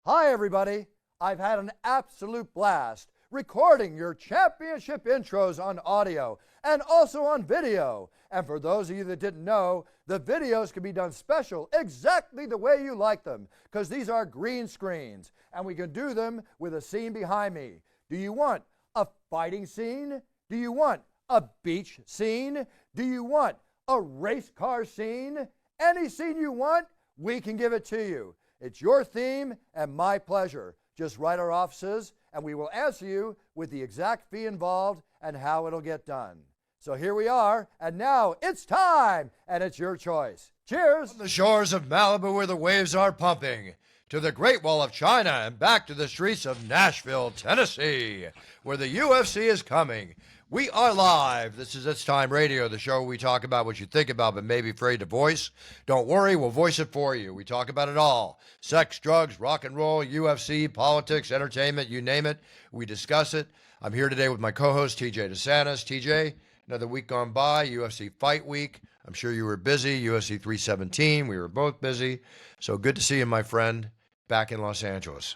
Hi, everybody. I've had an absolute blast recording your championship intros on audio and also on video. And for those of you that didn't know, the videos can be done special exactly the way you like them, because these are green screens and we can do them with a scene behind me. Do you want a fighting scene? Do you want a beach scene? Do you want a race car scene? Any scene you want, we can give it to you. It's your theme and my pleasure. Just write our offices and we will answer you with the exact fee involved and how it'll get done. So here we are, and now it's time, and it's your choice. Cheers! From the shores of Malibu where the waves are pumping, to the Great Wall of China and back to the streets of Nashville, Tennessee, where the UFC is coming. We are live. This is It's Time Radio, the show where we talk about what you think about but may be afraid to voice. Don't worry, we'll voice it for you. We talk about it all. Sex, drugs, rock and roll, UFC, politics, entertainment, you name it. We discuss it. I'm here today with my co-host, TJ DeSantis. TJ, another week gone by, UFC Fight Week. I'm sure you were busy. UFC 317, we were both busy. So good to see you, my friend, back in Los Angeles.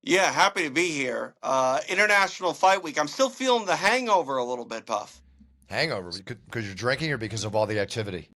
Yeah, happy to be here. International Fight Week. I'm still feeling the hangover a little bit, Buff. Hangover? Because you're drinking or because of all the activity?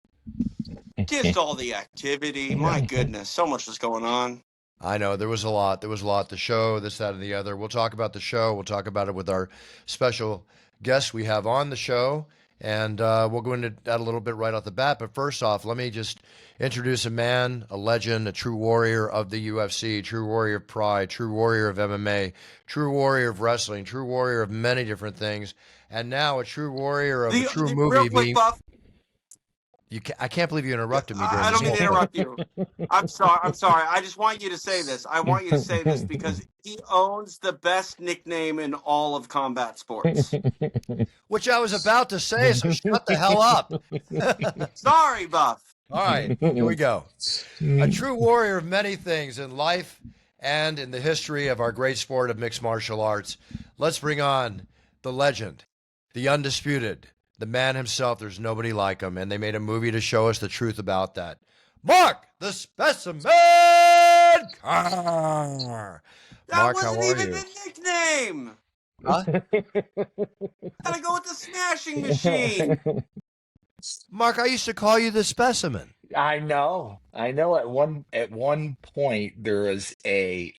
Just all the activity. My goodness, so much was going on. I know, there was a lot. The show, this, that, and the other. We'll talk about the show. We'll talk about it with our special guests we have on the show. And we'll go into that a little bit right off the bat. But first off, let me just introduce a man, a legend, a true warrior of the UFC, true warrior of pride, true warrior of MMA, true warrior of wrestling, true warrior of many different things, and now a true warrior of a true movie. Real quick, Buff. I can't believe you interrupted me. I don't mean to interrupt you. I'm sorry. I just want you to say this. I want you to say this because he owns the best nickname in all of combat sports. Which I was about to say, so shut the hell up. Sorry, Buff. All right, here we go. A true warrior of many things in life and in the history of our great sport of mixed martial arts. Let's bring on the legend, the undisputed, the man himself. There's nobody like him, and they made a movie to show us the truth about that. Mark the Specimen Kerr. That Mark, wasn't how are even you? the nickname. Huh? Gotta go with the smashing machine. Mark, I used to call you the Specimen. I know. At one point there was a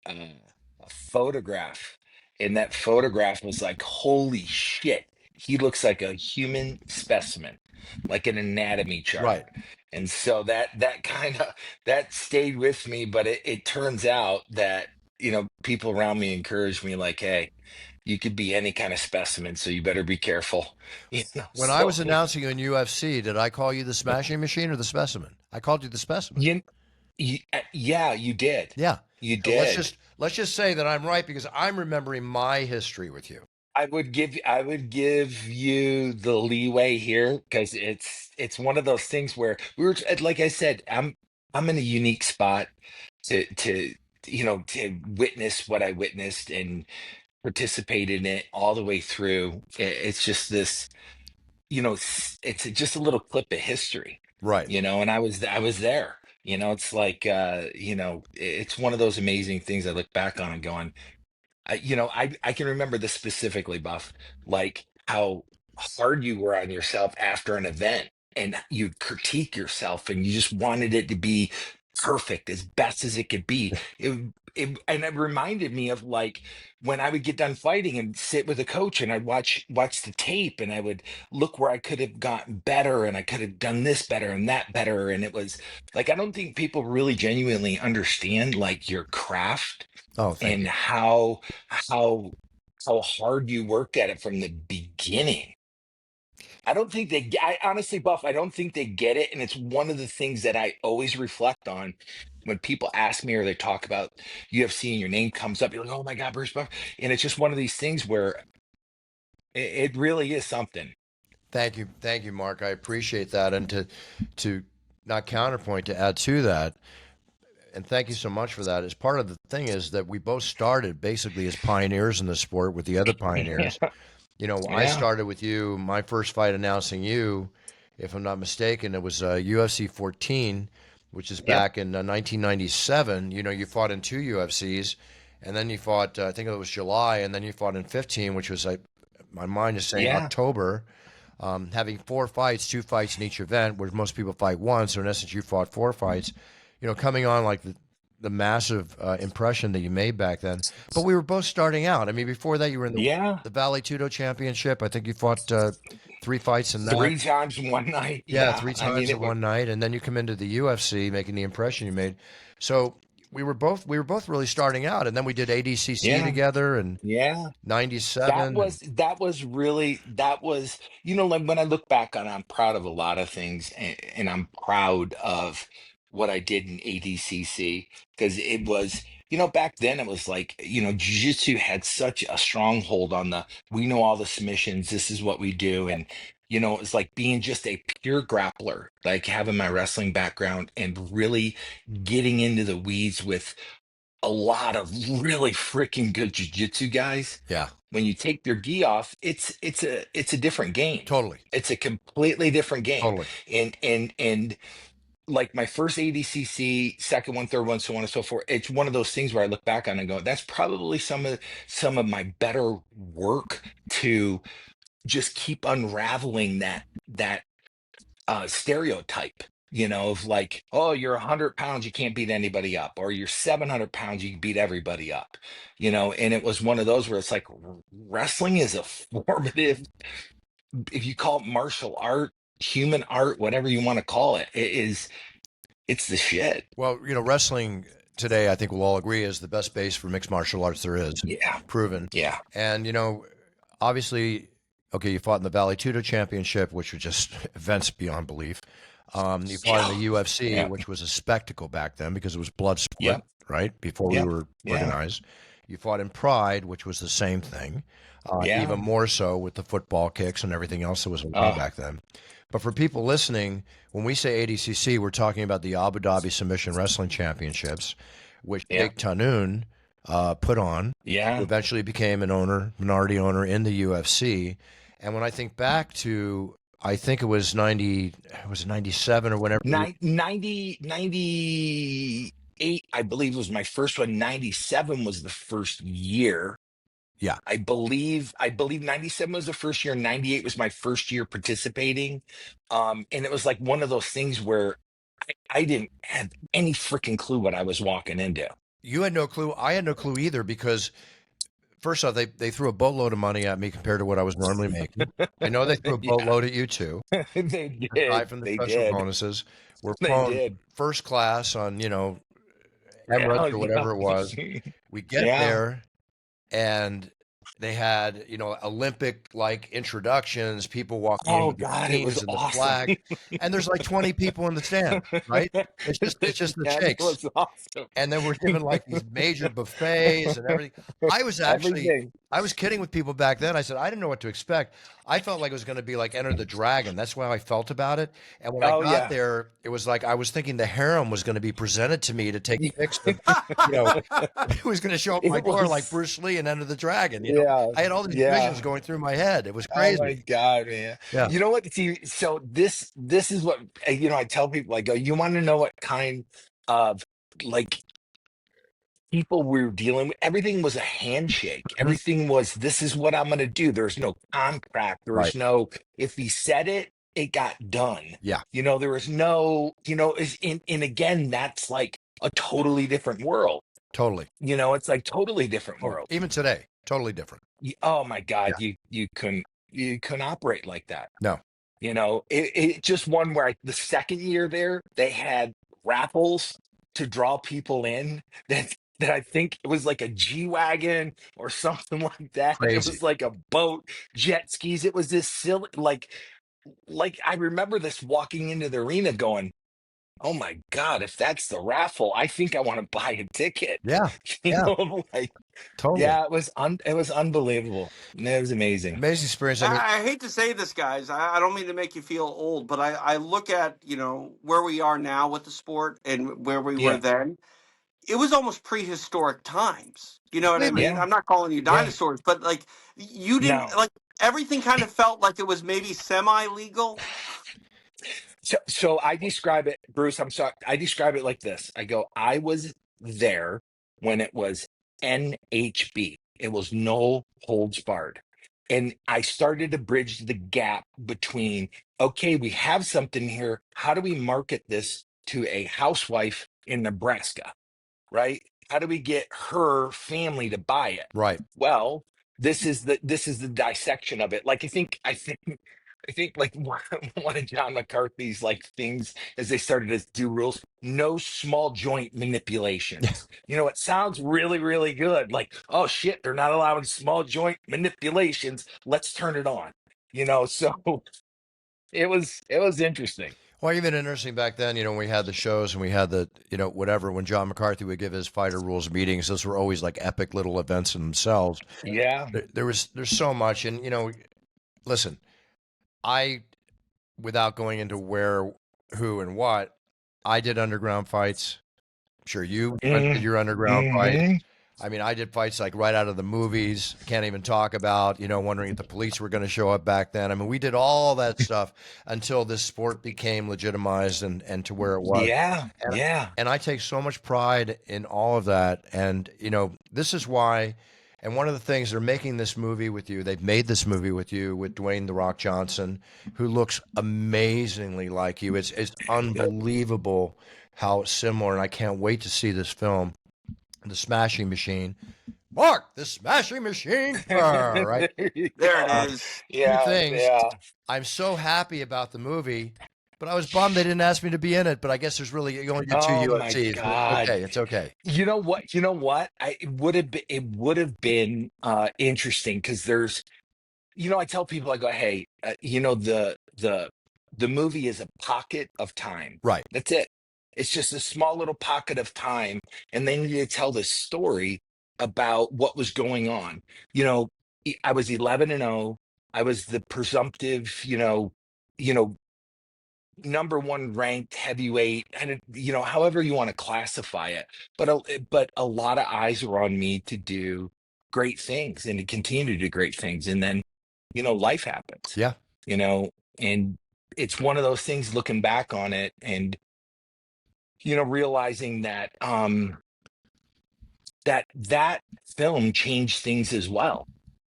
photograph, and that photograph was like, holy shit, he looks like a human specimen, like an anatomy chart. Right. And so that kind of that stayed with me. But it turns out that people around me encouraged me, like, hey, you could be any kind of specimen, so you better be careful. When I was announcing you in UFC, did I call you the Smashing Machine or the Specimen? I called you the Specimen. Yeah, you did. Yeah, you so did. let's just say that I'm right because I'm remembering my history with you. I would give you the leeway here because it's one of those things where we were, like I said, I'm in a unique spot to witness what I witnessed and participate in it all the way through. It's just this, it's just a little clip of history, Right. and I was there. It's like it's one of those amazing things I look back on and going, I can remember this specifically, Buff, like how hard you were on yourself after an event and you'd critique yourself and you just wanted it to be perfect as best as it could be. And it reminded me of like when I would get done fighting and sit with a coach and I'd watch the tape and I would look where I could have gotten better and I could have done this better and that better. And it was like, I don't think people really genuinely understand like your craft. Oh, thank And you. how hard you worked at it from the beginning. I honestly, Buff, I don't think they get it. And it's one of the things that I always reflect on when people ask me or they talk about UFC and your name comes up. You're like, oh my God, Bruce Buff. And it's just one of these things where it really is something. Thank you, Mark. I appreciate that. And to not counterpoint, to add to that, and thank you so much for that. As part of the thing is that we both started basically as pioneers in the sport with the other pioneers. I started with you. My first fight announcing you, if I'm not mistaken, it was UFC 14 which is Yep. back in 1997. You fought in two UFCs, and then you fought, I think it was July, and then you fought in 15, which was, my mind is saying Yeah. October, having 4 fights, 2 fights in each event, where most people fight once. So in essence, you fought 4 fights, coming on like the massive impression that you made back then. But we were both starting out. I mean, before that, you were in Yeah. the Valley Tudo Championship. I think you fought 3 fights in that. 3 times in one night. Yeah, Yeah. three I mean, times in one night, and then you come into the UFC, making the impression you made. So we were both really starting out, and then we did ADCC yeah. together in Yeah. '97. Like when I look back on, I'm proud of a lot of things, and I'm proud of what I did in ADCC, because it was, back then it was like, jiu-jitsu had such a stronghold on we know all the submissions, this is what we do. And, it was like being just a pure grappler, like having my wrestling background and really getting into the weeds with a lot of really freaking good jiu-jitsu guys. Yeah, When you take their gi off, it's a different game. totally, It's a completely different game. totally. And like my first ADCC, second one, third one, so on and so forth. It's one of those things where I look back on and go, that's probably some of my better work to just keep unraveling that stereotype, of like, oh, you're 100 pounds, you can't beat anybody up, or you're 700 pounds, you can beat everybody up, and it was one of those where it's like, wrestling is a formative, if you call it martial art, human art, whatever you want to call it, it's the shit. Well, wrestling today, I think we'll all agree, is the best base for mixed martial arts there is. Yeah. Proven. Yeah. And obviously, okay, you fought in the Valley Tudo Championship, which was just events beyond belief. You fought in the UFC, Yeah. which was a spectacle back then because it was blood sport, Yeah. right? Before we Yeah. were Yeah. organized. You fought in Pride, which was the same thing, Yeah. even more so with the football kicks and everything else that was around back then. But for people listening, when we say ADCC, we're talking about the Abu Dhabi Submission Wrestling Championships, which Yeah. Jake Tanoon put on. Yeah. Who eventually became minority owner in the UFC. And when I think back to, I think it was 97 or whenever. 98, I believe, was my first one. 97 was the first year. Yeah. I believe 97 was the first year. 98 was my first year participating. And it was like one of those things where I didn't have any freaking clue what I was walking into. You had no clue. I had no clue either, because first off, they threw a boatload of money at me compared to what I was normally making. I know they threw a boatload at you too. They did. Aside from the They special did. bonuses, we're They flown did. first class on, Emirates Yeah, or whatever it was. We get Yeah. there, and they had, Olympic-like introductions, people walking in Oh with the God, it was teams and the awesome. flag, and there's like 20 people in the stand, right? It's just the That shakes. was awesome. And then we're given like these major buffets and everything. I was Everything. kidding with people back then. I said, I didn't know what to expect. I felt like it was going to be like Enter the Dragon. That's how I felt about it. And when I got yeah. there, it was like I was thinking the harem was going to be presented to me to take pics of, it was going to show up my It door was- like Bruce Lee and Enter the Dragon. Yeah. I had all these Yeah. visions going through my head. It was Oh crazy. my God, man. Yeah. You know what? See, so this is what, I tell people, I go, you want to know what kind of like people we were dealing with? Everything was a handshake. Mhm. Everything was, this is what I'm going to do. There's no contract. There was Right. no, if he said it, it got done. Yeah. There was no, and again, that's like a totally different world. Totally. It's like totally different world. Even today, totally different. Oh my God, you couldn't operate like that. No. It just one where the second year there, they had raffles to draw people in that I think it was like a G-Wagon or something like that. Crazy. It was like a boat, jet skis. It was this silly, like I remember this walking into the arena going, oh my God, if that's the raffle, I think I want to buy a ticket. Yeah. Totally. Yeah, it was unbelievable. It was amazing. Amazing experience. I mean, I hate to say this, guys. I don't mean to make you feel old, but I look at, where we are now with the sport and where we were then. It was almost prehistoric times. You know what I mean? Yeah. I'm not calling you dinosaurs, but like you didn't No. like everything kind of felt like it was maybe semi-legal. So I describe it, Bruce. I'm sorry. I describe it like this. I go, I was there when it was NHB. It was no holds barred. And I started to bridge the gap between, okay, we have something here. How do we market this to a housewife in Nebraska? Right? How do we get her family to buy it? Right. Well, this is the dissection of it. Like I think like one of John McCarthy's like things as they started to do rules, no small joint manipulations. It sounds really, really good. Like, oh shit, they're not allowing small joint manipulations. Let's turn it on. So it was interesting. Well, even interesting back then, when we had the shows and we had the, whatever, when John McCarthy would give his fighter rules meetings, those were always like epic little events in themselves. Yeah. There's so much. And, listen, without going into where, who, and what, I did underground fights. I'm sure you did your underground fights. Mhm. I mean, I did fights like right out of the movies. I can't even talk about, wondering if the police were going to show up back then. I mean, we did all that stuff until this sport became legitimized and to where it was. Yeah. Yeah. And I take so much pride in all of that. And, this is why, and one of the things they're making this movie with you, they've made this movie with you with Dwayne "The Rock" Johnson, who looks amazingly like you. It's unbelievable how similar, and I can't wait to see this film, The Smashing Machine. Mark, The Smashing Machine, Kerr, right? There it is. Yeah. Two things. Yeah. I'm so happy about the movie, but I was bummed they didn't ask me to be in it. But I guess there's really, you only get two Oh my UFCs. God. Okay, it's okay. You know what? It would have been interesting because I tell people, I go, hey, the movie is a pocket of time. Right. That's it. It's just a small little pocket of time, and they need to tell this story about what was going on. I was 11-0. I was the presumptive, number one ranked heavyweight, and however you want to classify it. But a lot of eyes were on me to do great things and to continue to do great things, and then life happens. Yeah. And it's one of those things, looking back on it and realizing that that film changed things as well.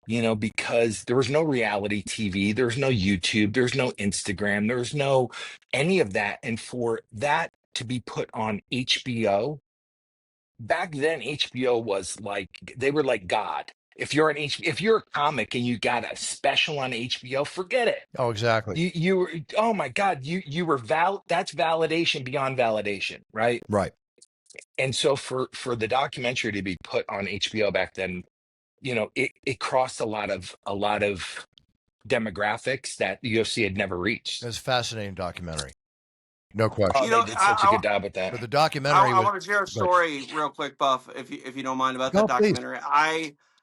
Because there was no reality TV, there's no YouTube, there's no Instagram, there's no any of that. And for that to be put on HBO, back then, HBO was like, they were like God. If you're a comic and you got a special on HBO, forget it. Oh, exactly. You were, oh my God, you were that's validation beyond validation, right? Right. And so for the documentary to be put on HBO back then, it crossed a lot of demographics that the UFC had never reached. It was a fascinating documentary. No question. Oh, they did such a good job at that. But the documentary I want to share a story real quick, Buff, if you don't mind, about that please. documentary.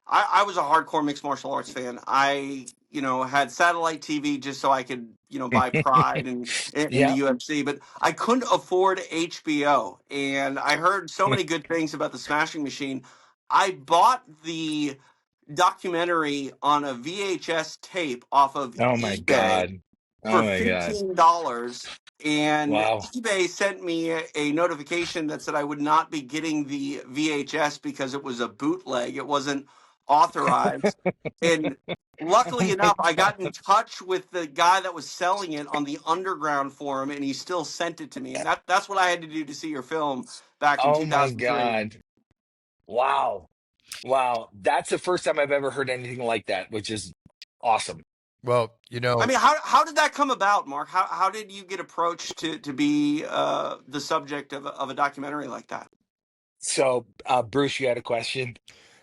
I was a hardcore mixed martial arts fan. I had satellite TV just so I could buy Pride and in Yeah. the UFC, but I couldn't afford HBO. And I heard so many good things about the Smashing Machine. I bought the documentary on a VHS tape off of Oh my eBay God. Oh for my God. $15, and Wow. eBay sent me a notification that said I would not be getting the VHS because it was a bootleg. It wasn't authorized. And luckily enough, I got in touch with the guy that was selling it on the underground forum, and he still sent it to me. And that's what I had to do to see your film back in Oh my 2003. God. Wow. Wow. That's the first time I've ever heard anything like that, which is awesome. Well, I mean, how did that come about, Mark? How did you get approached to be the subject of a documentary like that? So, Bruce, you had a question?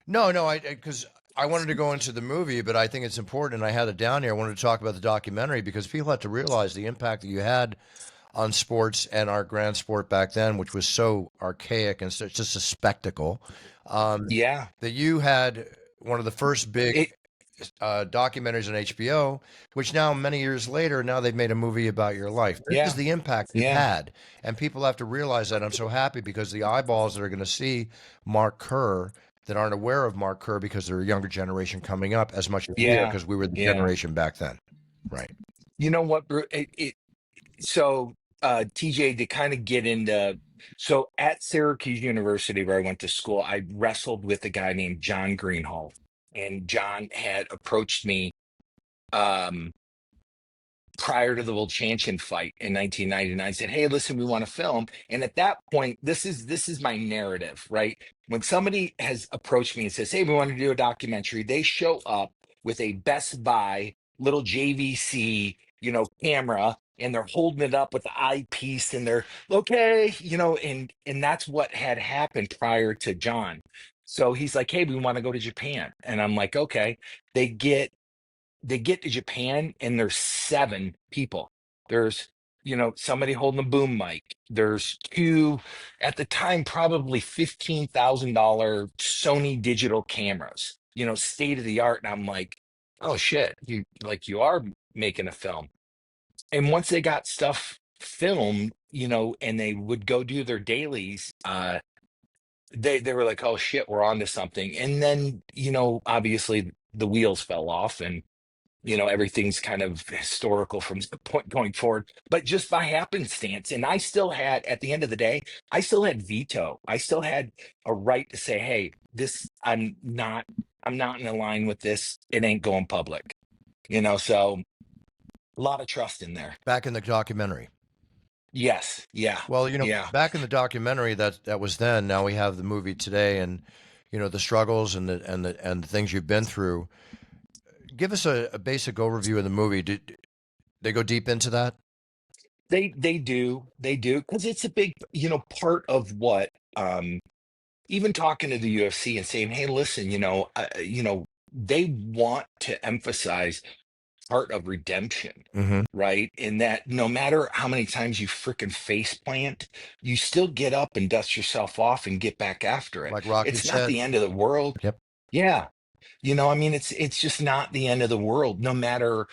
No, because I wanted to go into the movie, but I think it's important, and I had it down here. I wanted to talk about the documentary because people have to realize the impact that you had on sports and our grand sport back then, which was so archaic and so, just a spectacle. Yeah. That you had one of the first big documentaries on HBO, which now many years later, now they've made a movie about your life. This is the impact you had. And people have to realize that. I'm so happy because the eyeballs that are going to see Mark Kerr that aren't aware of Mark Kerr because they're a younger generation coming up as much as we are because we were the generation back then. Right. You know what, Bruce? So, TJ, to kind of get into, so at Syracuse University, where I went to school, I wrestled with a guy named John Greenhall, and John had approached me. Um, Prior to the World Champion fight in 1999, said, "Hey, listen, we want to film." And at that point, this is my narrative, right? When somebody has approached me and says, "Hey, we want to do a documentary," they show up with a Best Buy little JVC, camera, and they're holding it up with the eyepiece, and they're okay, and that's what had happened prior to John. So he's like, "Hey, we want to go to Japan," and I'm like, "Okay." They get they get to Japan and there's seven people. There's, somebody holding a boom mic. There's two, at the time, probably $15,000 Sony digital cameras, state of the art. And I'm like, oh shit, you are making a film. And once they got stuff filmed, and they would go do their dailies, they were like, oh shit, we're on to something. And then, obviously the wheels fell off, and everything's kind of historical from the point going forward, but just by happenstance. And I still had, at the end of the day, I still had veto. I still had a right to say, hey, this, I'm not in line with this. It ain't going public, so a lot of trust in there. Back in the documentary. Yes. Yeah. Well, Yeah. back in the documentary that was then. Now we have the movie today, and the struggles and the things you've been through. Give us a basic overview of the movie. Did they go deep into that? They do, because it's a big, part of what, even talking to the UFC and saying, hey, listen, they want to emphasize part of redemption, Mm-hmm. right? In that no matter how many times you freaking face plant, you still get up and dust yourself off and get back after it. Like Rocky It's not said. the end of the world. Yep. Yeah. I mean, it's just not the end of the world. No matter,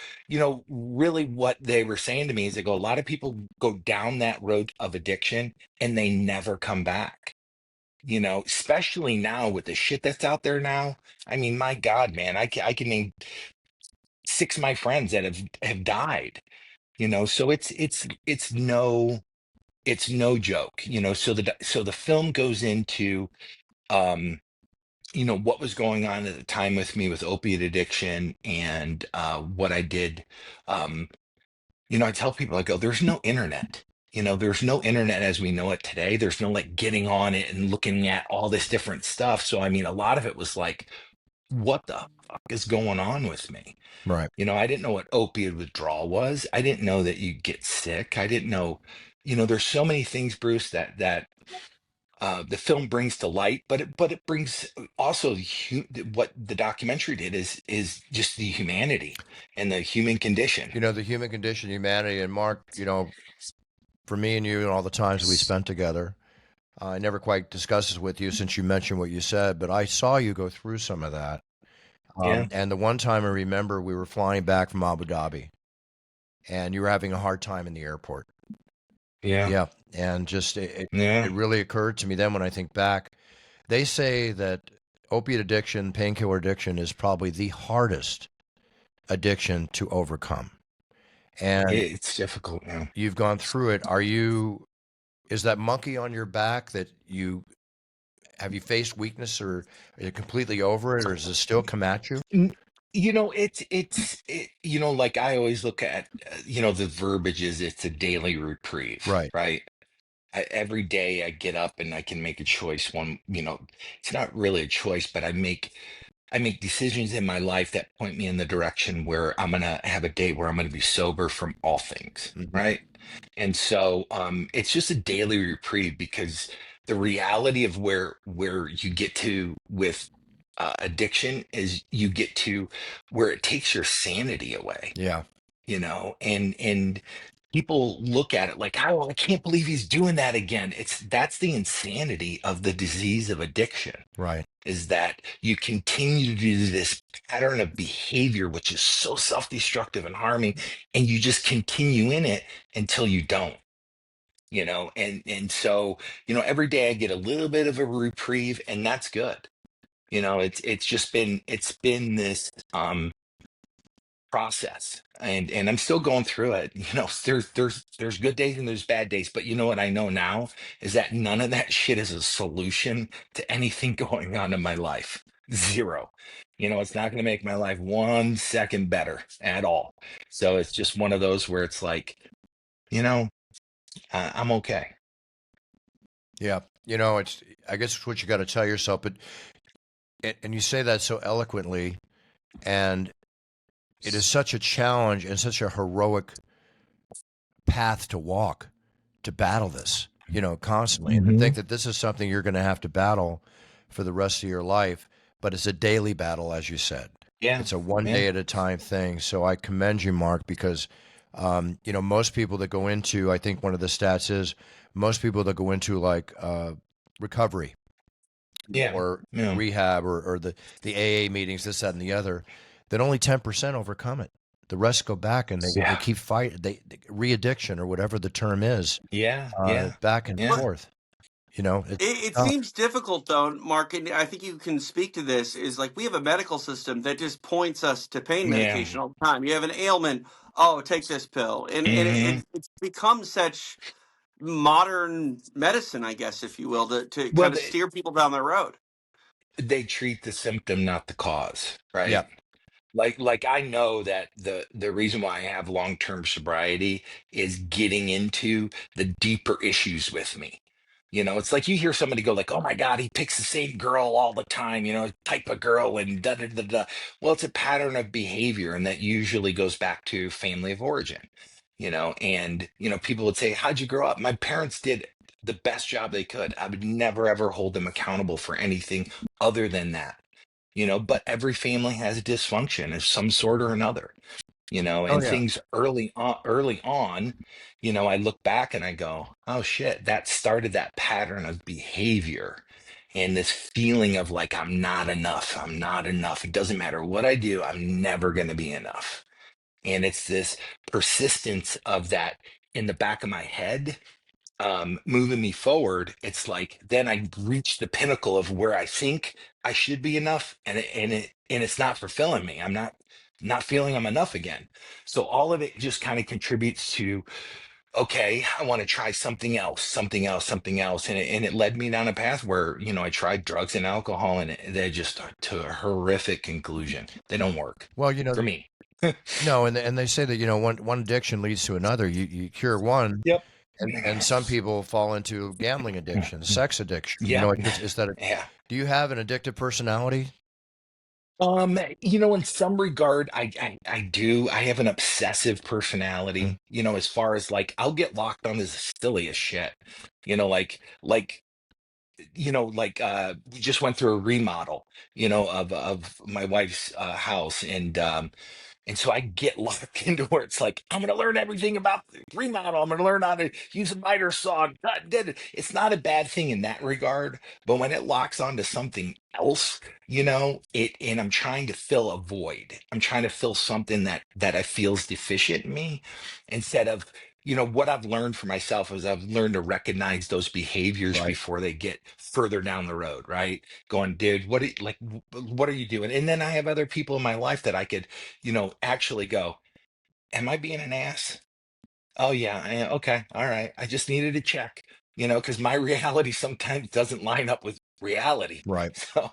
really what they were saying to me is they go, a lot of people go down that road of addiction and they never come back. Especially now with the shit that's out there now. I mean, my God, man, I can name six of my friends that have died. So it's no joke. So the film goes into um what was going on at the time with me with opiate addiction, and what I did. um I tell people, I go, there's no internet. There's no internet as we know it today. There's no like getting on it and looking at all this different stuff. So I mean, a lot of it was like, what the fuck is going on with me? Right. I didn't know what opiate withdrawal was. I didn't know that you get sick. I didn't know, there's so many things, Bruce, that the film brings to light, but it brings also what the documentary did is just the humanity and the human condition. The human condition, humanity, and Mark. For me and you, and all the times we spent together, I never quite discussed this with you since you mentioned what you said, but I saw you go through some of that. Yeah, And the one time I remember, we were flying back from Abu Dhabi, and you were having a hard time in the airport. yeah, Yeah, and just it yeah. really occurred to me then when I think back. They say that opiate addiction, painkiller addiction, is probably the hardest addiction to overcome. And It's difficult now. you've gone through it. Is that monkey on your back that have you faced weakness, or are you completely over it, or does it still come at you? Like I always look at, the verbiage is it's a daily reprieve, Right. right? Every day I get up and I can make a choice. It's not really a choice, but I make decisions in my life that point me in the direction where I'm gonna have a day where I'm gonna be sober from all things, Mhm. right? And so it's just a daily reprieve, because the reality of where you get to with addiction is you get to where it takes your sanity away, Yeah. and people look at it like, oh, I can't believe he's doing that again. That's the insanity of the disease of addiction, Right. is that you continue to do this pattern of behavior, which is so self-destructive and harming, and you just continue in it until you don't. And so, every day I get a little bit of a reprieve, and that's good. It's been this process, and I'm still going through it. There's good days and there's bad days, but you know what I know now is that none of that shit is a solution to anything going on in my life. Zero. It's not going to make my life 1 second better at all. So it's just one of those where it's like, you know, I'm okay. Yeah. I guess it's what you got to tell yourself, but, and you say that so eloquently, and it is such a challenge and such a heroic path to walk, to battle this, constantly, and to Hmm. think that this is something you're going to have to battle for the rest of your life. But it's a daily battle, as you said. Yeah. It's a one Yeah. day at a time thing. So I commend you, Mark, because most people that go into, I think one of the stats is most people that go into like recovery Yeah. or Yeah. rehab or the AA meetings, this, that, and the other, that only 10% overcome it. The rest go back and they Yeah. keep fighting. Re-addiction or whatever the term is, Yeah. Yeah. back and Yeah. But forth. It's it tough. seems difficult, though, Mark, and I think you can speak to this. Is like we have a medical system that just points us to pain Yeah. medication all the time. You have an ailment, oh, take this pill, and Hmm. it's become such modern medicine, I guess, if you will, to Well, kind of steer people down the road. they treat the symptom, not the cause, Yeah. right? Like I know that the reason why I have long-term sobriety is getting into the deeper issues with me. It's like you hear somebody go like, "Oh my God, he picks the same girl all the time," type of girl and da da da da. Well, it's a pattern of behavior, and that usually goes back to family of origin. And people would say, "How'd you grow up?" My parents did the best job they could. I would never ever hold them accountable for anything other than that. But every family has a dysfunction of some sort or another, Oh and yeah. things early on, I look back and I go, oh shit, that started that pattern of behavior and this feeling of like, I'm not enough. I'm not enough. It doesn't matter what I do. I'm never going to be enough. And it's this persistence of that in the back of my head, moving me forward. It's like then I reach the pinnacle of where I think I should be enough, and it's not fulfilling me. I'm not feeling I'm enough again. So all of it just kind of contributes to, okay, I want to try something else, something else, something else, and it led me down a path where I tried drugs and alcohol, and they just to a horrific conclusion. They don't work Well, for me. no, and they say that one addiction leads to another. You cure one, Yep. and some people fall into gambling addiction, sex addiction. Yeah. It's that. Yeah. Do you have an addictive personality? In some regard, I do. I have an obsessive Mm. personality, as far as like I'll get locked on the silliest shit. We just went through a remodel, of my wife's house, and so I get locked into where it's like, I'm going to learn everything about the remodel. I'm going to learn how to use a miter saw. It's not a bad thing in that regard. But when it locks onto something else, and I'm trying to fill a void. I'm trying to fill something that I feels deficient in me instead of, what I've learned for myself is I've learned to recognize those behaviors Right. before they get further down the road, right? Going, dude, what are you doing? And then I have other people in my life that I could actually go, am I being an ass? Oh yeah, okay, all right. I just needed to check, because my reality sometimes doesn't line up with reality. Right. So,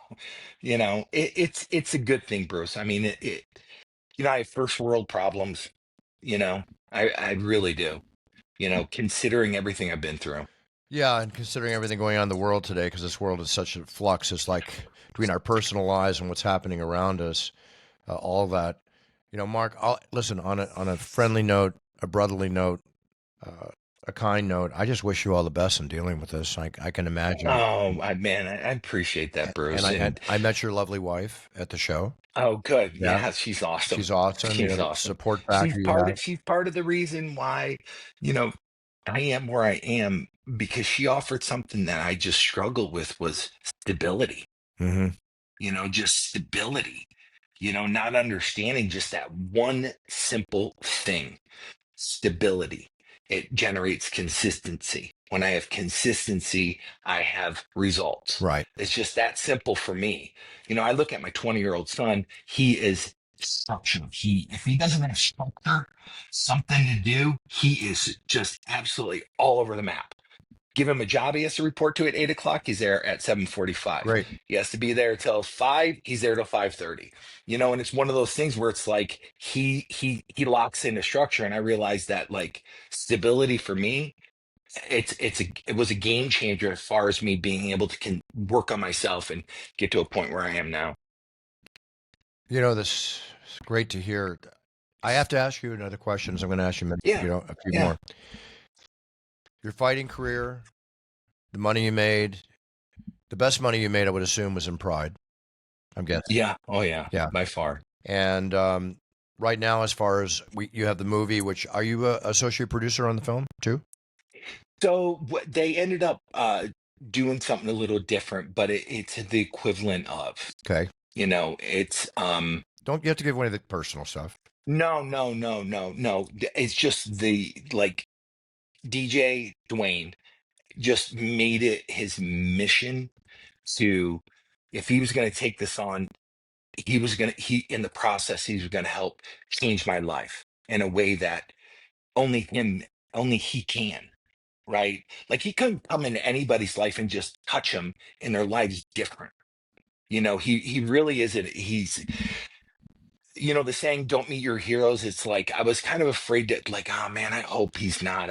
it's a good thing, Bruce. I mean, I have first world problems. I really do. Considering everything I've been through. Yeah, and considering everything going on in the world today, because this world is such a flux, it's like between our personal lives and what's happening around us, all that. Mark, listen, on a friendly note, a brotherly note, uh, a kind note. I just wish you all the best in dealing with this. I can imagine. Oh, man, I appreciate that, And Bruce. I And I met your lovely wife at the show. oh, good. Yeah, Yeah, she's awesome. she's awesome. She's The awesome. support factor you have. She's part of the reason why, you know, I am where I am because she offered something that I just struggled with was stability, Hmm. just stability, not understanding just that one simple thing, stability. It generates consistency. When I have consistency, I have results. Right. It's just that simple for me. I look at my 20-year-old son, he is structure. If he doesn't have structure, something to do, he is just absolutely all over the map. Give him a job he has to report to at 8 o'clock, he's there at 7:45. Great. He has to be there till 5, he's there till 5:30. And it's one of those things where it's like he locks into structure. And I realized that, like, stability for me, it was a game changer as far as me being able to work on myself and get to a point where I am now. This is great to hear. I have to ask you another question. So I'm going to ask you, Yeah. a few Yeah. more. Your fighting career, the money you made, the best money you made, I would assume, was in Pride. I'm guessing. Yeah. Oh yeah. Yeah. By far. And right now, as far as you have the movie, which are you a associate producer on the film too? So they ended up doing something a little different, but it's the equivalent of. Okay. It's Don't you have to give away the personal stuff? no. It's just like DJ Dwayne just made it his mission to, if he was going to take this on, he in the process, he was going to help change my life in a way that only he can, right? Like, he couldn't come into anybody's life and just touch them and their lives different. He really isn't. He's, the saying, don't meet your heroes. It's like, I was kind of afraid that, like, oh man, I hope he's not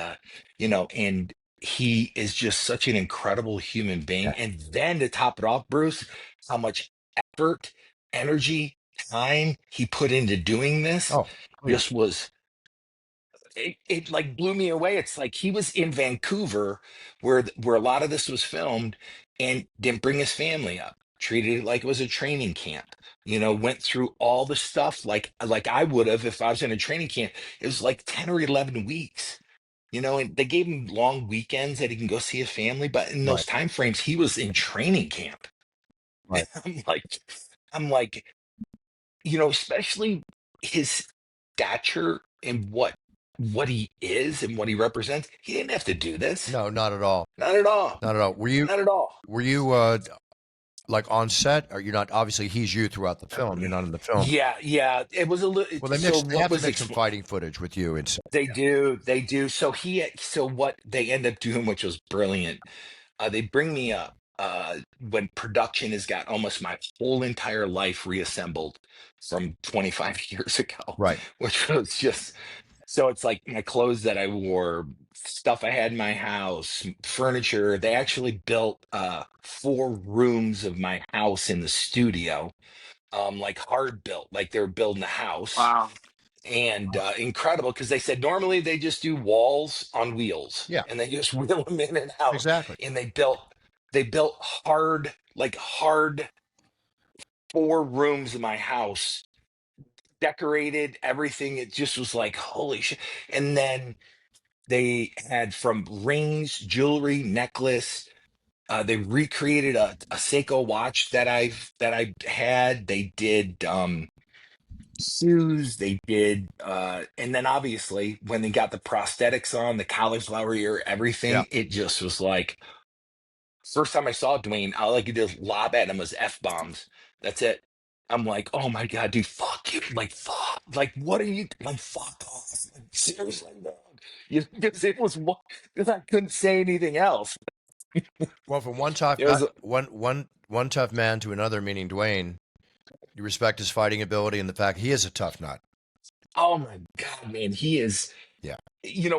and he is just such an incredible human being. Yeah. And then to top it off, Bruce, how much effort, energy, time he put into doing this Oh, yeah. just was, it like blew me away. It's like he was in Vancouver where a lot of this was filmed, and didn't bring his family up. Treated it like it was a training camp. Went through all the stuff like I would have if I was in a training camp. It was like 10 or 11 weeks. And they gave him long weekends that he can go see his family, but in Right. those time frames, he was in training camp. Right. I'm like, especially his stature and what he is and what he represents. He didn't have to do this. No, not at all. Not at all. Not at all. Not at all. Were you like on set? Or you're not? Obviously, he's you throughout the film. You're not in the film. Yeah. It was a little. Well, they So mixed. They what have to was make some fighting footage with you and They do. So what they end up doing, which was brilliant, they bring me up when production has got almost my whole entire life reassembled from 25 years ago, right. which was just, so it's like my clothes that I wore, stuff I had in my house, furniture. They actually built 4 rooms of my house in the studio, like hard built, like they were building a house. Wow. And incredible, because they said normally they just do walls on wheels, Yeah. and they just wheel them in and out. Exactly. And they built hard 4 rooms of my house, decorated everything. It just was like, holy shit. And then they had, from rings, jewelry, necklace. They recreated a Seiko watch that I had. They did shoes, they did and then obviously when they got the prosthetics on, the cauliflower ear, Yeah. everything, it just was like, first time I saw Dwayne, all I could do is lob at him was F-bombs. That's it. I'm like, oh my god, dude, fuck you. Like, fuck, like, what are you, like, fuck off. Like, seriously, dog. Because it was one, because I couldn't say anything else. Well, from one tough It was one tough man to another, meaning Dwayne, you respect his fighting ability and the fact he is a tough nut. oh my god, man, he is. Yeah.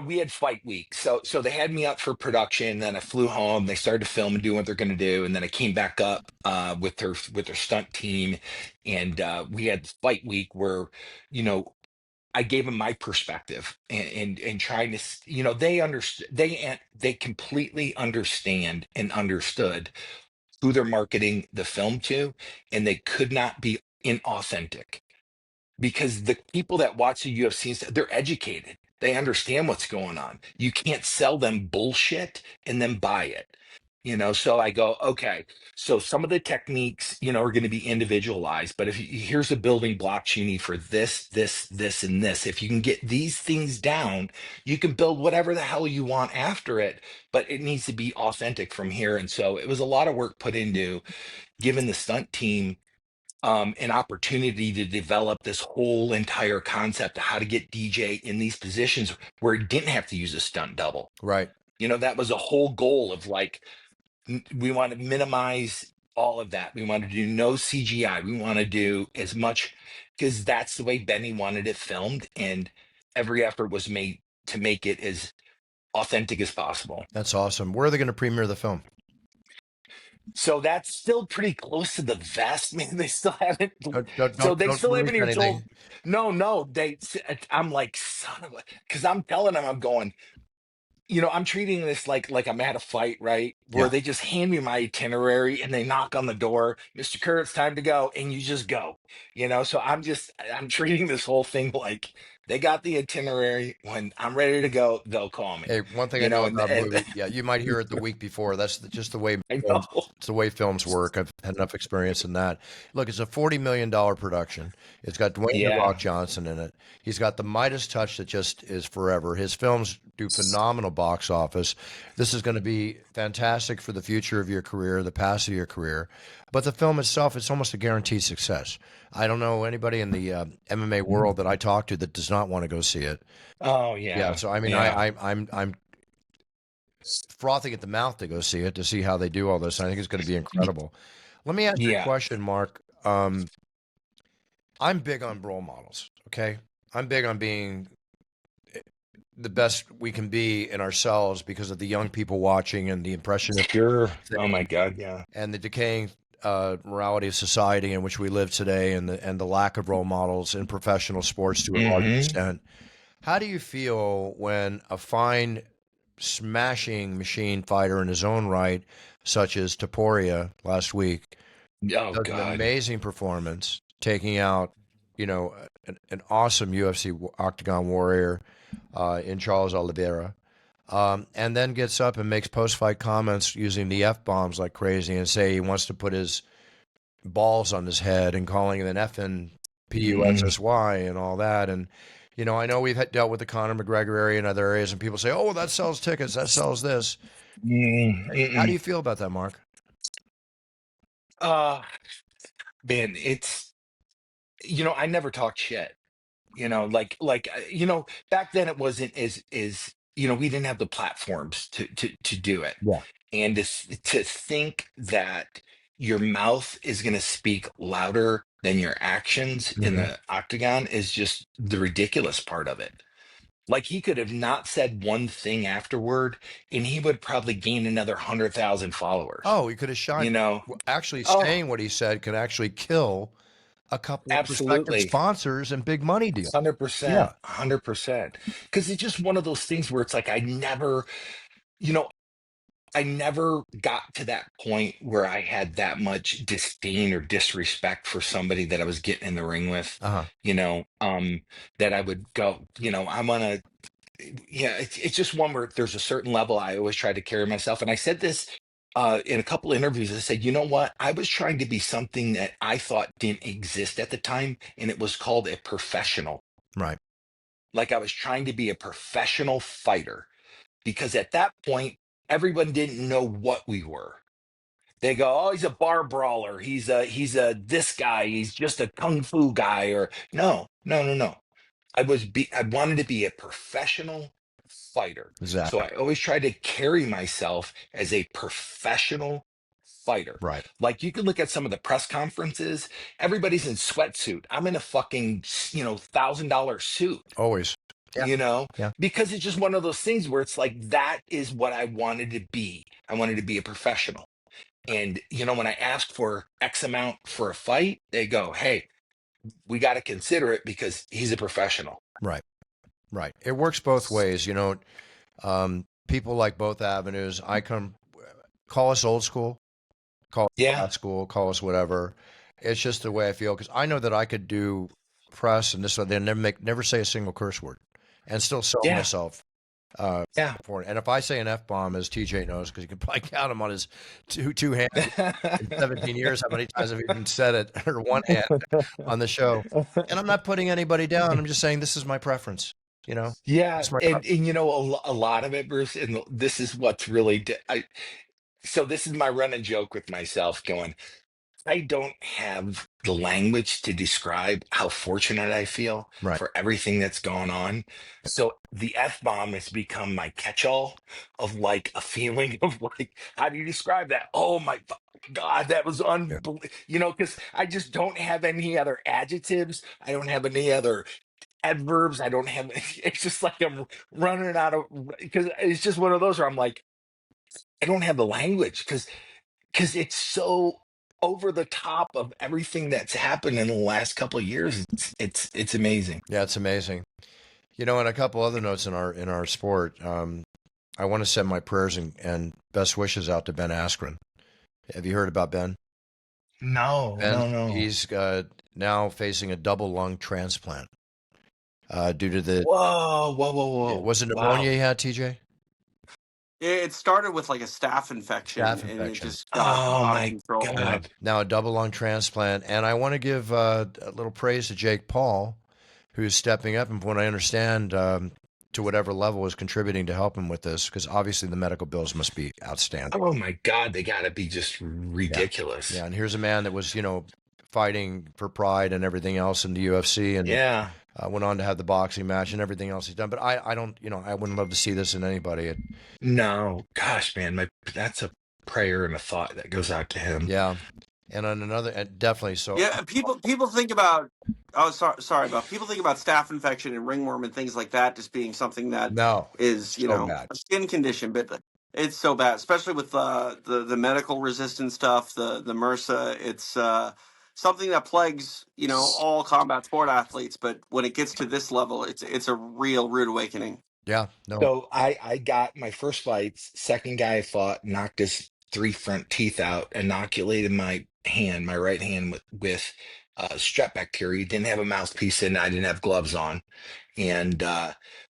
We had fight week. So they had me up for production, then I flew home. They started to film and do what they're going to do, and then I came back up with their stunt team, and we had fight week where, I gave them my perspective, and trying to, they understood, they completely understand and understood who they're marketing the film to, and they could not be inauthentic, because the people that watch the UFC, they're educated. They understand what's going on. You can't sell them bullshit and then buy it. So I go, okay, so some of the techniques, are going to be individualized, but here's the building blocks you need for this, and this. If you can get these things down, you can build whatever the hell you want after it, but it needs to be authentic from here. And so it was a lot of work put into giving the stunt team an opportunity to develop this whole entire concept of how to get DJ in these positions where it didn't have to use a stunt double. Right. That was a whole goal of like, we want to minimize all of that. We want to do no CGI. We want to do as much, because that's the way Benny wanted it filmed, and every effort was made to make it as authentic as possible. That's awesome. Where are they going to premiere the film? So that's still pretty close to the vest. Man, they still haven't. They Don't still haven't release even anything. told. No. I'm like, son of a, because I'm telling them, I'm going. I'm treating this like I'm at a fight, right? Where Yeah. they just hand me my itinerary and they knock on the door, Mr. Kerr, it's time to go, and you just go. So I'm treating this whole thing like they got the itinerary. When I'm ready to go, they'll call me. Hey, one thing I know And, about and movie, yeah, you might hear it the week before. That's just the way I know. films, it's the way films work. I've had enough experience in that. Look, it's a $40 million production. It's got Dwayne "The Rock" Yeah. Johnson in it. He's got the Midas touch that just is forever. His films do phenomenal box office. This is going to be fantastic for the future of your career, the past of your career. But the film itself, it's almost a guaranteed success. I don't know anybody in the MMA world that I talk to that does not want to go see it. Oh Yeah, yeah. so I mean, Yeah. I'm frothing at the mouth to go see it to see how they do all this. I think it's going to be incredible. Let me ask you a Yeah. question, Mark. I'm big on role models. Okay, I'm big on being the best we can be in ourselves because of the young people watching and the impressionist Sure. Oh my thing God. Yeah. and the decaying morality of society in which we live today, and the lack of role models in professional sports to a large Hmm. extent. How do you feel when a fine smashing machine fighter in his own right, such as Taporia last week, Oh does an God. amazing performance, taking out, an awesome UFC octagon warrior in Charles Oliveira, and then gets up and makes post-fight comments using the F-bombs like crazy and say he wants to put his balls on his head and calling him an effing Mm-mm. PUSSY and all that. And, I know we've dealt with the Conor McGregor area and other areas, and people say, oh, well, that sells tickets, that sells this. How do Mm-mm. you feel about that, Mark? Uh, Man, I never talked shit. Back then it wasn't as we didn't have the platforms to do it. Yeah. And to think that your mouth is going to speak louder than your actions in Mhm. the octagon is just the ridiculous part of it. Like, he could have not said one thing afterward, and he would probably gain another 100,000 followers. Oh, he could have shot. You know? Actually, Oh, saying what he said can actually kill a couple of prospective absolutely. sponsors and big money deals. 100%. Yeah. 100%. Because it's just one of those things where it's like, you know, I never got to that point where I had that much disdain or disrespect for somebody that I was getting in the ring with, Uh huh. that I would go, I want to, yeah, it's just one where there's a certain level I always try to carry myself. And I said this in a couple interviews. I said, you know what? I was trying to be something that I thought didn't exist at the time, and it was called a professional. Right. Like, I was trying to be a professional fighter, because at that point, everyone didn't know what we were. They go, oh, he's a bar brawler. He's a this guy. He's just a kung fu guy. Or no, no, no, no. I wanted to be a professional fighter. So Exactly. I always tried to carry myself as a professional fighter. Right. Like, you can look at some of the press conferences, everybody's in sweatsuit. I'm in a fucking, $1,000 suit, Always. Yeah. you know, Yeah. because it's just one of those things where it's like, that is what I wanted to be. I wanted to be a professional. And, when I asked for X amount for a fight, they go, hey, we got to consider it because he's a professional. Right. Right. It works both ways. People like both avenues. Call us old school, call us Yeah. flat school, call us whatever. It's just the way I feel because I know that I could do press and this one, they never say a single curse word and still sell Yeah. myself Yeah. for it. And if I say an F bomb, as TJ knows, because you can probably count them on his two hands in 17 years, how many times have you even said it, or one hand on the show. And I'm not putting anybody down. I'm just saying this is my preference. Yeah, It's my and a lot of it, Bruce, and this is what's really so this is my running joke with myself, going, I don't have the language to describe how fortunate I feel Right. for everything that's gone on. So the F bomb has become my catch-all of like a feeling of like, how do you describe that? Oh my God, that was Yeah. unbelievable. You know, because I just don't have any other adjectives. I don't have any other adverbs. I don't have, it's just like I'm running out of, because it's just one of those where I'm like, I don't have the language because it's so over the top of everything that's happened in the last couple of years. It's amazing. Yeah, it's amazing. You know, and a couple other notes in our sport. I want to send my prayers and best wishes out to Ben Askren. Have you heard about Ben? No, Ben, no, no. he's now facing a double lung transplant due to the Whoa, whoa, whoa, whoa. was it pneumonia Wow. he had, TJ? It started with like a staph infection, Staph and it infection. just got Oh out of my control. Yeah. God. Now a double lung transplant, and I want to give a little praise to Jake Paul, who's stepping up, and from what I understand, to whatever level is contributing to help him with this, because obviously the medical bills must be outstanding. Oh my God. They gotta be just Yeah. ridiculous. Yeah, and here's a man that was, fighting for pride and everything else in the UFC, and Yeah. went on to have the boxing match and everything else he's done. But I don't, I wouldn't love to see this in anybody. No. Gosh, man, that's a prayer and a thought that goes out to him. Yeah, and on another, and definitely so. Yeah, people think about. Oh, sorry about people think about staph infection and ringworm and things like that just being something that No, is so bad. a skin condition, but it's so bad, especially with the medical resistant stuff, the MRSA. It's something that plagues all combat sport athletes. But when it gets to this level, it's a real rude awakening. Yeah, no, So I got my first fights. Second guy I fought knocked his three front teeth out, inoculated my hand, my right hand with strep bacteria. Didn't have a mouthpiece in. I didn't have gloves on, and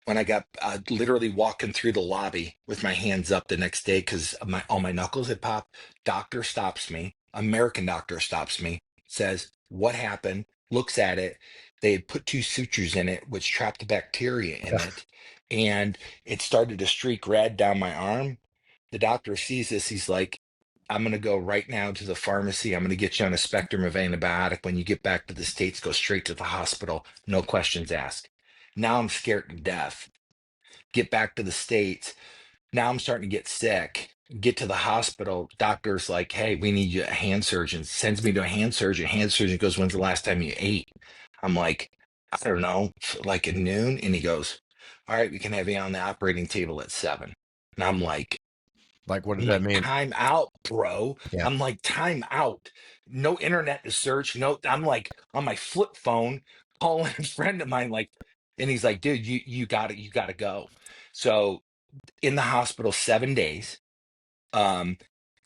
when I got literally walking through the lobby with my hands up the next day because all my knuckles had popped, doctor stops me. American doctor stops me, says, "What happened?" Looks at it. They had put two sutures in it, which trapped the bacteria in it, and it started to streak red down my arm. The doctor sees this. He's like, I'm going to go right now to the pharmacy. I'm going to get you on a spectrum of antibiotic. When you get back to the States, go straight to the hospital. No questions asked. Now I'm scared to death. Get back to the States. Now I'm starting to get sick. Get to the hospital. Doctor's like, hey, we need you a hand surgeon. Sends me to a hand surgeon. Hand surgeon goes, when's the last time you ate? I'm like, I don't know, like at noon. And he goes, all right, we can have you on the operating table at 7. And like what does I'm that like, mean? time out, bro. Yeah, I'm like, time out. No internet to search. No, I'm like on my flip phone calling a friend of mine, like, and he's like, dude, you gotta go. So in the hospital 7 days, um,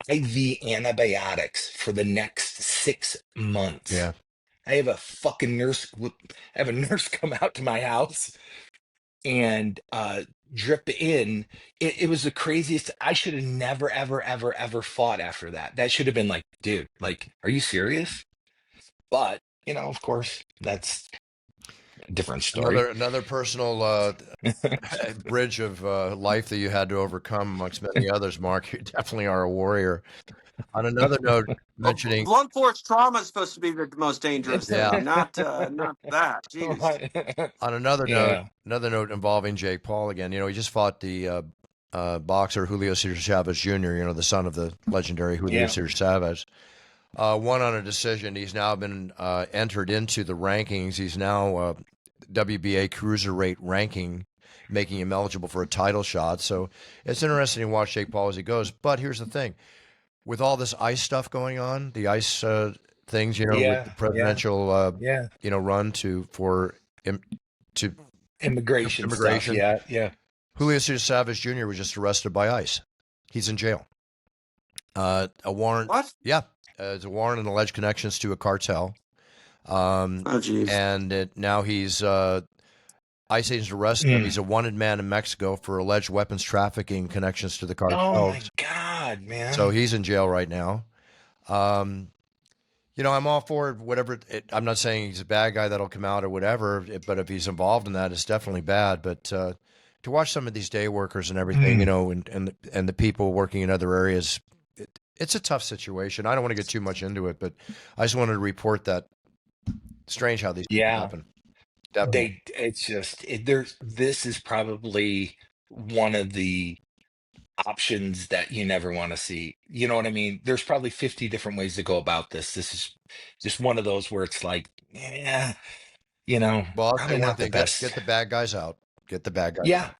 IV antibiotics for the next 6 months. yeah. I have a fucking nurse. I have a nurse come out to my house and drip in. It was the craziest. I should have never, ever, ever, ever fought after that. That should have been like, dude, like, are you serious? But of course, that's a different story. Another personal bridge of life that you had to overcome amongst many others. Mark, you definitely are a warrior. On another note, Well, mentioning blunt force trauma is supposed to be the most dangerous yeah. thing, not that. Jeez. On Yeah. another note involving Jake Paul again. He just fought the boxer Julio Cesar Chavez Jr. The son of the legendary Julio Yeah. Cesar Chavez. Won on a decision. He's now been entered into the rankings. He's now WBA cruiserweight ranking, making him eligible for a title shot. So it's interesting to watch Jake Paul as he goes. But here's the thing: with all this ICE stuff going on, the ICE things, with the Yeah. Yeah. presidential, Yeah. run to Immigration stuff. immigration, Yeah. Yeah. Julio Cesar Chavez Jr. was just arrested by ICE. He's in jail. A warrant. What? Yeah, it's a warrant and alleged connections to a cartel. Oh, jeez. And now he's ICE agents arrested him. He's a wanted man in Mexico for alleged weapons trafficking connections to the Oh my cartels. God, man. So he's in jail right now. I'm all for whatever. I'm not saying he's a bad guy that'll come out or whatever, but if he's involved in that, it's definitely bad. But to watch some of these day workers and everything, and the people working in other areas, it's a tough situation. I don't want to get too much into it, but I just wanted to report that strange how these things Yeah, happen. Definitely. it's just this is probably one of the options that you never want to see. You know what I mean? There's probably 50 different ways to go about this. This is just one of those where it's like, yeah, Well, I'll say probably one not the thing: get best. the bad guys out. Get the bad guys Yeah, out.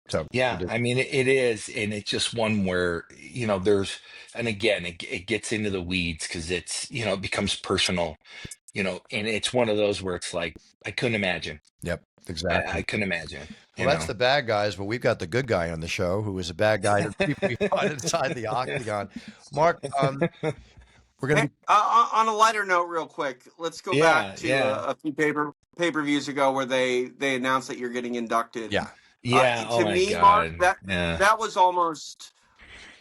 So yeah. I mean, it is, and it's just one where there's, and again, it gets into the weeds because it's it becomes personal, and it's one of those where it's like I couldn't imagine. yep, I exactly. couldn't imagine. Well, that's the bad guys, but we've got the good guy on the show who is a bad guy that we fought inside the octagon. Mark, we're going to Hey, be on a lighter note, real quick, let's go back Yeah, to yeah, a few pay-per-views ago where they announced that you're getting inducted. yeah. yeah. Oh To my me, Mark, God. Yeah. that was almost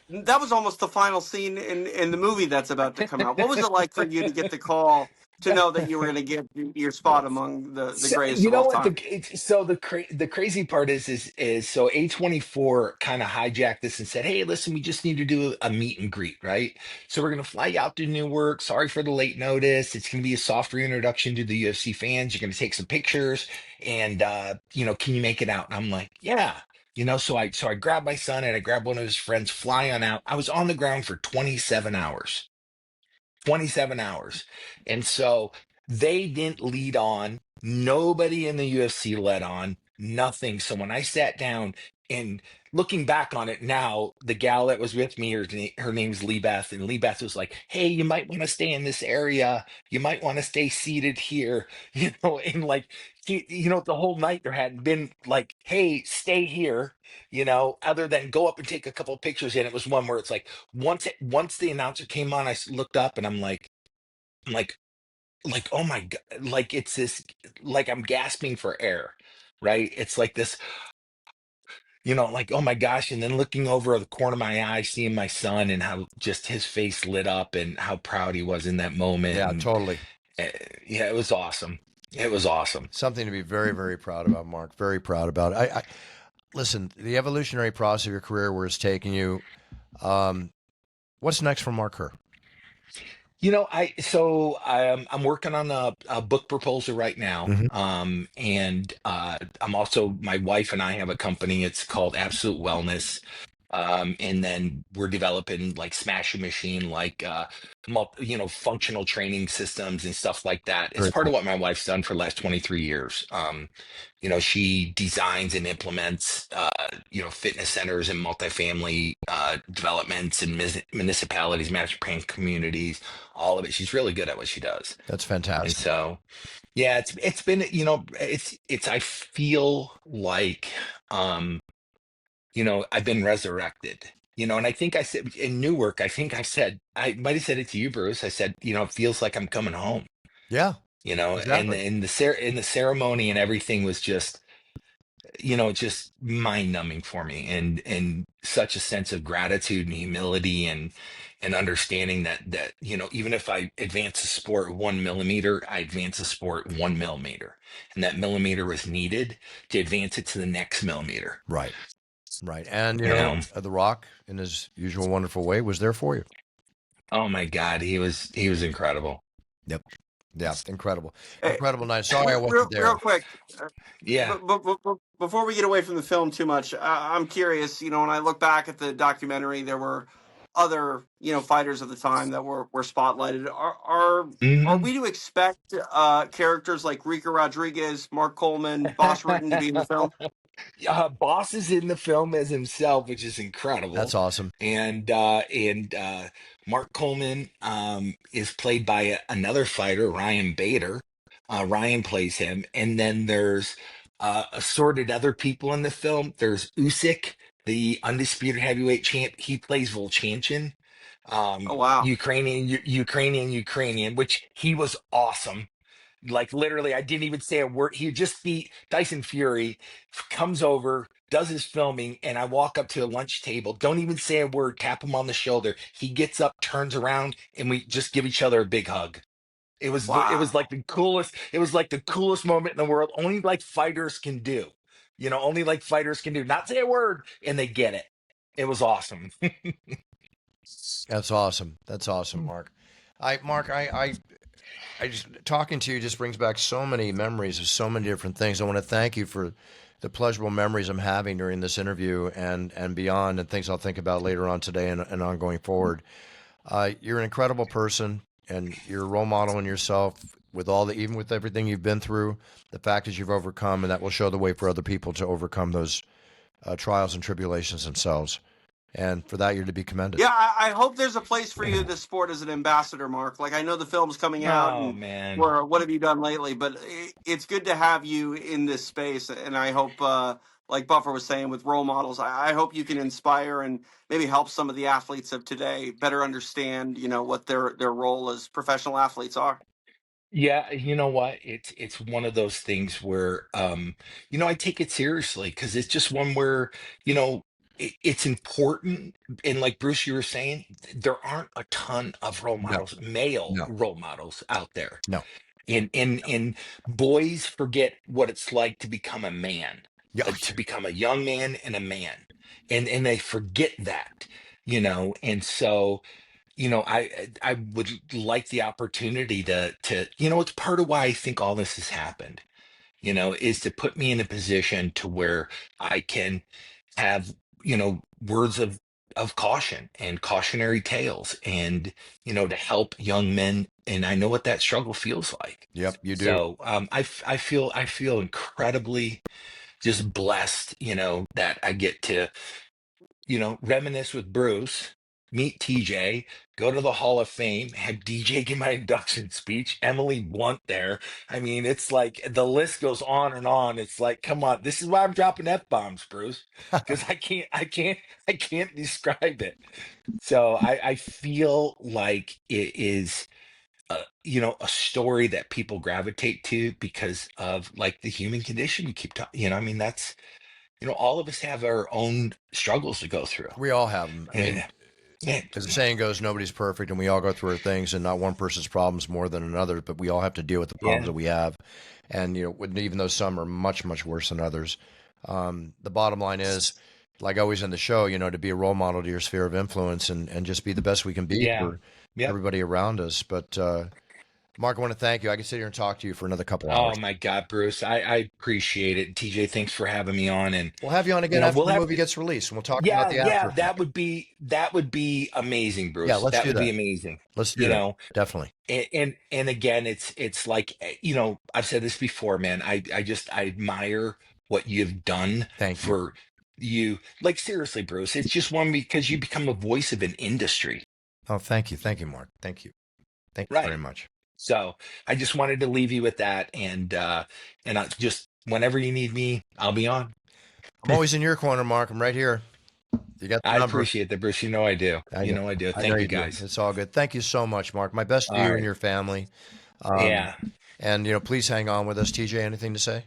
the final scene in the movie that's about to come out. What was it like for you to get the call to know that you were going to get your spot among the So, greatest you of know all what time? the crazy part is so A24 kind of hijacked this and said, "Hey, listen, we just need to do a meet and greet, right? So we're gonna fly you out to Newark. Sorry for the late notice. It's gonna be a soft reintroduction to the UFC fans. You're gonna take some pictures, and can you make it out?" And I'm like, "Yeah." So I grabbed my son and I grabbed one of his friends, fly on out. I was on the ground for 27 hours. 27 hours. And so they didn't lead on. Nobody in the UFC led on, nothing. So when I sat down and looking back on it now, the gal that was with me, her name's Lee Beth, and Lee Beth was like, "Hey, you might want to stay in this area. You might want to stay seated here." And like, the whole night there hadn't been like, "Hey, stay here," other than go up and take a couple pictures. And it was one where it's like, once the announcer came on, looked up and I'm like, oh my God, like it's this, like I'm gasping for air, right? It's like this, like, oh my gosh. And then looking over the corner of my eye, seeing my son and how just his face lit up and how proud he was in that moment. Yeah, And totally. yeah, it was awesome. It was awesome. Something to be very, very proud about, Mark. Very proud about. I listen. The evolutionary process of your career, where it's taking you. What's next for Mark Kerr? I'm working on a book proposal right now. Mhm. And I'm also, my wife and I have a company. It's called Absolute Wellness. And then we're developing like Smash Machine, like functional training systems and stuff like that. It's Very part cool. of what my wife's done for the last 23 years. She designs and implements fitness centers and multifamily developments and municipalities, master plan communities, all of it. She's really good at what she does. That's And fantastic. so, yeah, it's been, it's I feel like I've been resurrected. And I think I said in Newark, I think I might have said it to you, Bruce. I said, it feels like I'm coming home, Yeah, and exactly. in the ceremony and everything was just mind numbing for me, and such a sense of gratitude and humility and understanding that even if I advance the sport 1 millimeter, I advance the sport 1 millimeter, and that millimeter was needed to advance it to the next millimeter. Right, right. And You know, The Rock, in his usual wonderful way, was there for you. oh my God, he was incredible. Yep. Yeah, incredible, Hey, incredible night. Sorry, I wasn't real there. quick, Yeah. before we get away from the film too much, I'm curious. When I look back at the documentary, there were other fighters of the time that were spotlighted. Are Mhm. we to expect characters like Rika Rodriguez, Mark Coleman, Boss Rutten to be in the film? Boss is in the film as himself, which is That's incredible. awesome. And Mark Coleman is played by another fighter, Ryan Bader. Ryan plays him, and then there's assorted other people in the film. There's Usyk, the undisputed heavyweight champ. He plays Volchanchin, Oh wow, Ukrainian, which he was awesome. Like literally, I didn't even say a word. He just beat Tyson Fury, comes over, does his filming, and I walk up to a lunch table, don't even say a word, tap him on the shoulder. He gets up, turns around, and we just give each other a big hug. It was like wow. the coolest. It was like the coolest moment in the world. Only like fighters can do. Only like fighters can do. Not say a word, and they get it. It was awesome. That's awesome. That's awesome, Mark. I just talking to you just brings back so many memories of so many different things. I want to thank you for the pleasurable memories I'm having during this interview and beyond, and things I'll think about later on today and on going forward. You're an incredible person, and you're a role model in yourself with even with everything you've been through, the factors you've overcome, and that will show the way for other people to overcome those trials and tribulations themselves. And for that, you're to be commended. Yeah, I hope there's a place for you in this sport as an ambassador, Mark. Like, I know the film's coming out, Oh and man. or what have you done lately? But it's good to have you in this space, and I hope, like Buffer was saying, with role models, I hope you can inspire and maybe help some of the athletes of today better understand, what their role as professional athletes are. Yeah, you know what? It's one of those things where I take it seriously because it's just one where, it's important. And like Bruce, you were saying, there aren't a ton of role No, models, male no, role models out there. no. And boys forget what it's like to become a man, Yeah, to become a young man and a man. And they forget that, and so I would like the opportunity to it's part of why I think all this has happened, is to put me in a position to where I can have, words of caution and cautionary tales and, to help young men. And I know what that struggle feels like. yep, you do. So I feel incredibly just blessed, that I get to reminisce with Bruce, meet TJ, go to the Hall of Fame, have DJ give my induction speech, Emily Blunt there. I mean, it's like the list goes on and on. It's like, come on, this is why I'm dropping F-bombs, Bruce, because I can't describe it. So I feel like it is a story that people gravitate to because of like the human condition you keep talking, I mean, that's, all of us have our own struggles to go through. We all have them. I mean, Yeah. Yeah. as the saying goes, nobody's perfect, and we all go through our things, and not one person's problems more than another. But we all have to deal with the problems Yeah. that we have, and even though some are much, much worse than others, the bottom line is, like always in the show, to be a role model to your sphere of influence, and just be the best we can be Yeah. for Yep. everybody around us. But Mark, I want to thank you. I can sit here and talk to you for another couple Oh hours. my God, Bruce. I appreciate it. TJ, thanks for having me on. And We'll have you on again after we'll the have movie gets released, and we'll talk about yeah, the yeah, after that effect. would be amazing, Yeah, Bruce. let's That do would be that. amazing. Let's do You that. know, Definitely. and again, it's like, I've said this before, man. I admire what you've done Thank you. for you. Like seriously, Bruce. It's just one because you become a voice of an industry. Oh, thank you. Thank you, Mark. Thank you. Thank you very Right. much. So I just wanted to leave you with that, and I just whenever you need me, I'll be on. I'm always in your corner, Mark. I'm right here. You got the I number. appreciate that, Bruce. You know I do. I You know. know I do. I know Thank you, you do. guys. It's all good. Thank you so much, Mark. My best to All you and right. your family. Um, Yeah. and please hang on with us. TJ, anything to say?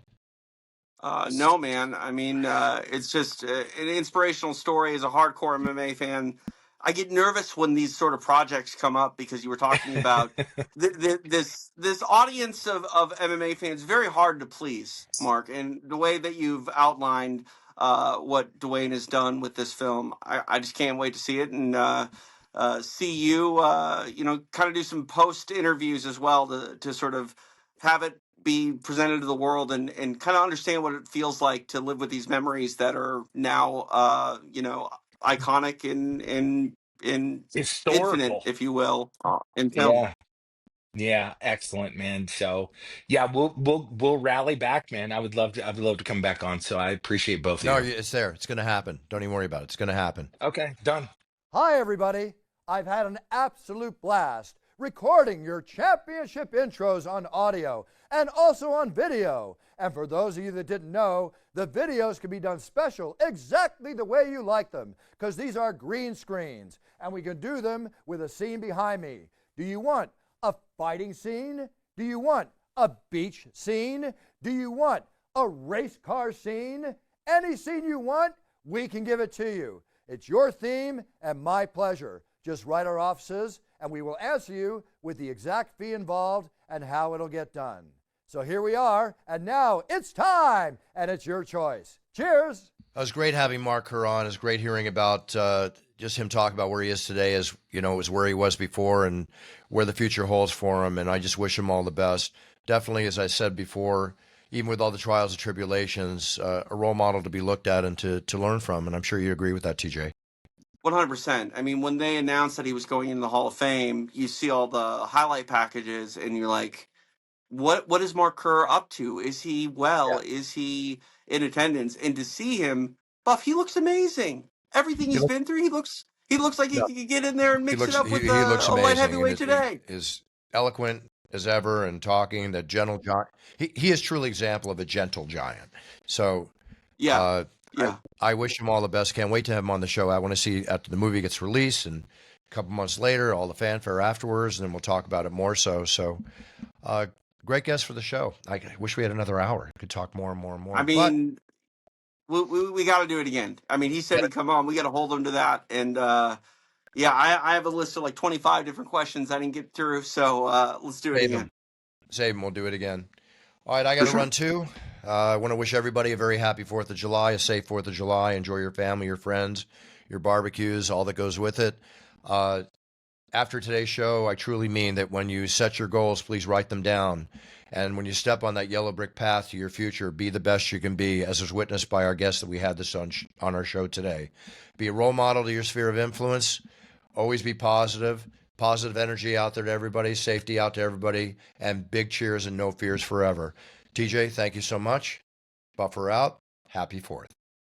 No, man. I mean, it's just an inspirational story. As a hardcore MMA fan, I get nervous when these sort of projects come up because you were talking about this audience of MMA fans. Very hard to please, Mark, and the way that you've outlined what Dwayne has done with this film, I just can't wait to see it and see you. Kind of do some post interviews as well to sort of have it be presented to the world and kind of understand what it feels like to live with these memories that are now iconic and infinite, Historical. if you will, in film. Yeah. Yeah. Excellent, man. So yeah, we'll rally back, man. I'd love to come back on. So I appreciate both of No, you. it's there. It's going to happen. Don't even worry about it. It's going to happen. Okay, done. Hi, everybody. I've had an absolute blast recording your championship intros on audio and also on video. And for those of you that didn't know, the videos can be done special exactly the way you like them because these are green screens and we can do them with a scene behind me. Do you want a fighting scene? Do you want a beach scene? Do you want a race car scene? Any scene you want, we can give it to you. It's your theme and my pleasure. Just write our offices and we will answer you with the exact fee involved and how it'll get done. So here we are, and now it's time, and it's your choice. Cheers! It was great having Mark Kerr on. It was great hearing about just him talk about where he is today, as you know, is where he was before and where the future holds for him. And I just wish him all the best. Definitely, as I said before, even with all the trials and tribulations, a role model to be looked at and to learn from. And I'm sure you agree with that, TJ. 100%. I mean, when they announced that he was going into the Hall of Fame, you see all the highlight packages, and you're like, what is Mark Kerr up to? Is he well? Is he in attendance? And to see him, Buff, he looks amazing. Everything he's been through, he looks like he could get in there and mix it up with a light heavyweight today. Is eloquent as ever and talking. The gentle giant. He is truly example of a gentle giant. So Yeah. I wish him all the best. Can't wait to have him on the show. I want to see after the movie gets released and a couple months later, all the fanfare afterwards, and then we'll talk about it more so. So, great guest for the show. I wish we had another hour. Could talk more and more and more. I mean, we got to do it again. I mean, he said he'd come on. We got to hold him to that. And yeah, I have a list of like 25 different questions I didn't get through. So let's do it again. Save him. We'll do it again. All right, I got to run too. I want to wish everybody a very happy 4th of July, a safe 4th of July. Enjoy your family, your friends, your barbecues, all that goes with it. After today's show, I truly mean that when you set your goals, please write them down. And when you step on that yellow brick path to your future, be the best you can be, as was witnessed by our guest that we had this on our show today. Be a role model to your sphere of influence. Always be positive. Positive energy out there to everybody. Safety out to everybody. And big cheers and no fears forever. TJ, thank you so much. Buffer out. Happy 4th.